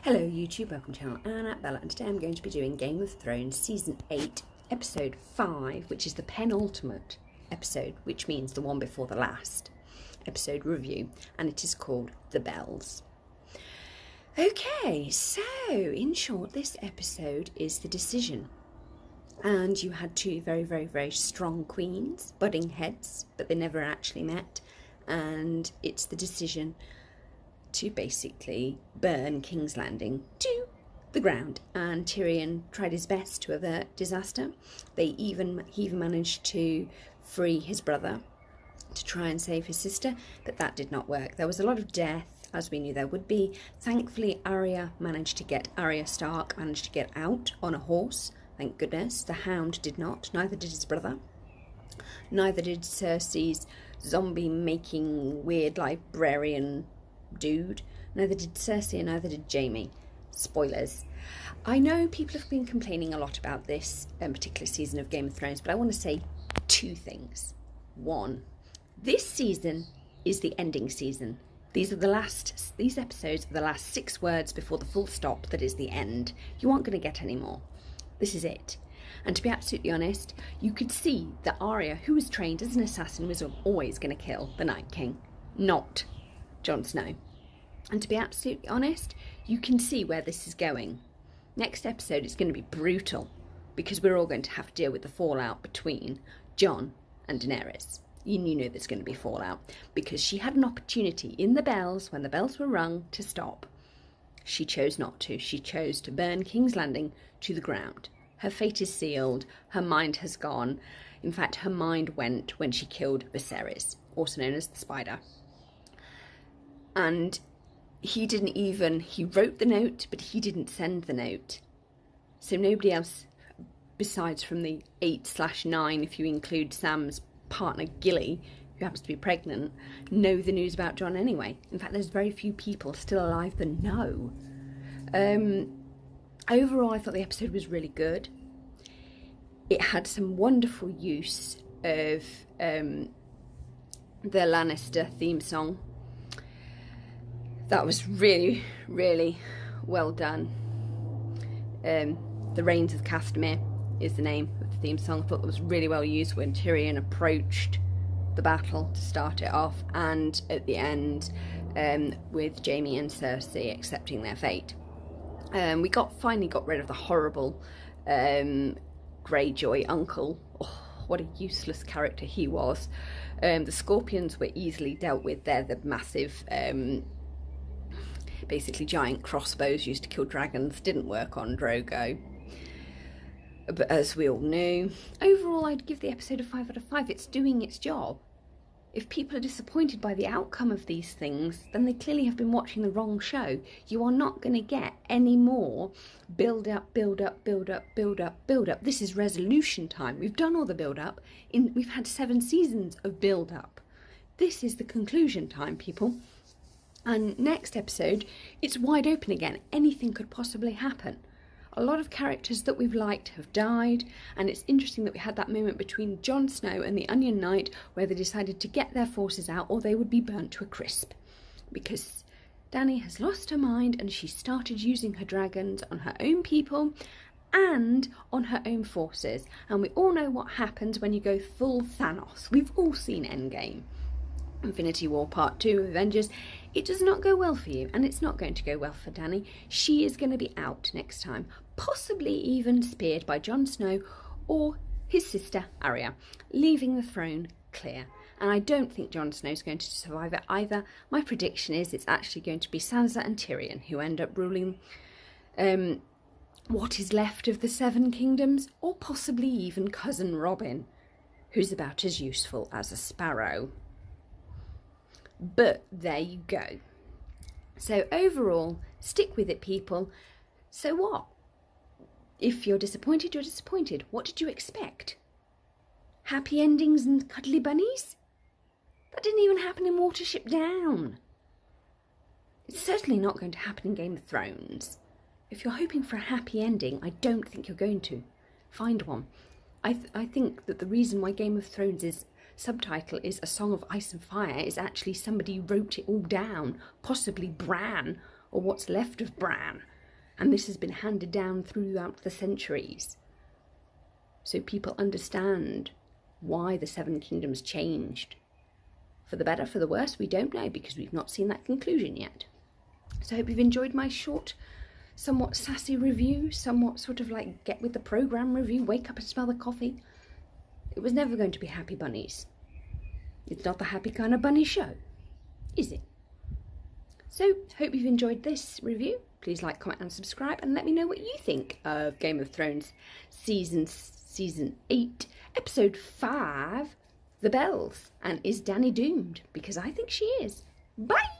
Hello YouTube, welcome to channel Anna Bella, and today I'm going to be doing Game of Thrones Season 8, Episode 5, which is the penultimate episode, which means the one before the last episode review, and it is called The Bells. Okay, so in short, this episode is the decision. And you had two very strong queens, butting heads, but they never actually met, and it's the decision to basically burn King's Landing to the ground, and Tyrion tried his best to avert disaster. He even managed to free his brother to try and save his sister, but that did not work. There was a lot of death, as we knew there would be. Thankfully, Arya Stark managed to get out on a horse, thank goodness. The Hound did not, neither did his brother. Neither did Cersei's zombie-making weird librarian dude. Neither did Cersei and neither did Jaime. Spoilers. I know people have been complaining a lot about this particular season of Game of Thrones, but I want to say two things. One, this season is the ending season. These episodes are the last 6 words before the full stop that is the end. You aren't going to get any more. This is it. And to be absolutely honest, you could see that Arya, who was trained as an assassin, was always going to kill the Night King, not Jon Snow. And to be absolutely honest, you can see where this is going. Next episode is going to be brutal, because we're all going to have to deal with the fallout between Jon and Daenerys. You know there's going to be fallout, because she had an opportunity in the bells, when the bells were rung, to stop. She chose not to. She chose to burn King's Landing to the ground. Her fate is sealed. Her mind has gone. In fact, her mind went when she killed Viserys, also known as the Spider. And he wrote the note, but he didn't send the note. So nobody else, besides from the 8/9, if you include Sam's partner Gilly, who happens to be pregnant, know the news about Jon anyway. In fact, there's very few people still alive that know. Overall, I thought the episode was really good. It had some wonderful use of the Lannister theme song. That was really well done. The Rains of Castamere is the name of the theme song. I thought that was really well used when Tyrion approached the battle to start it off, and at the end with Jaime and Cersei accepting their fate. We finally got rid of the horrible Greyjoy uncle. Oh, what a useless character he was. The Scorpions were easily dealt with. They're the massive basically giant crossbows used to kill dragons. Didn't work on Drogo, but as we all knew. Overall, I'd give the episode a 5 out of 5. It's doing its job. If people are disappointed by the outcome of these things, then they clearly have been watching the wrong show. You are not going to get any more build up. This is resolution time. We've done all the build up. We've had 7 seasons of build up. This is the conclusion time, people. And next episode, it's wide open again. Anything could possibly happen. A lot of characters that we've liked have died, and it's interesting that we had that moment between Jon Snow and the Onion Knight where they decided to get their forces out or they would be burnt to a crisp. Because Dany has lost her mind and she started using her dragons on her own people and on her own forces. And we all know what happens when you go full Thanos. We've all seen Endgame. Infinity War Part 2 of Avengers. It does not go well for you, and it's not going to go well for Dany. She is going to be out next time, possibly even speared by Jon Snow or his sister Arya, leaving the throne clear. And I don't think Jon Snow is going to survive it either. My prediction is it's actually going to be Sansa and Tyrion who end up ruling what is left of the 7 kingdoms, or possibly even cousin Robin, who's about as useful as a sparrow. But there you go. So overall, stick with it, people. So what? If you're disappointed, you're disappointed. What did you expect? Happy endings and cuddly bunnies? That didn't even happen in Watership Down. It's certainly not going to happen in Game of Thrones. If you're hoping for a happy ending, I don't think you're going to find one. I think that the reason why Game of Thrones' subtitle is A Song of Ice and Fire is actually somebody wrote it all down, possibly Bran, or what's left of Bran, And this has been handed down throughout the centuries. So people understand why the Seven Kingdoms changed. For the better, for the worse, we don't know, because we've not seen that conclusion yet. So I hope you've enjoyed my short, somewhat sassy review, somewhat sort of like get with the programme review, wake up and smell the coffee. It was never going to be happy bunnies. It's not the happy kind of bunny show, is it? So, hope you've enjoyed this review. Please like, comment and subscribe, and let me know what you think of Game of Thrones Season 8, Episode 5, The Bells. And is Dany doomed? Because I think she is. Bye!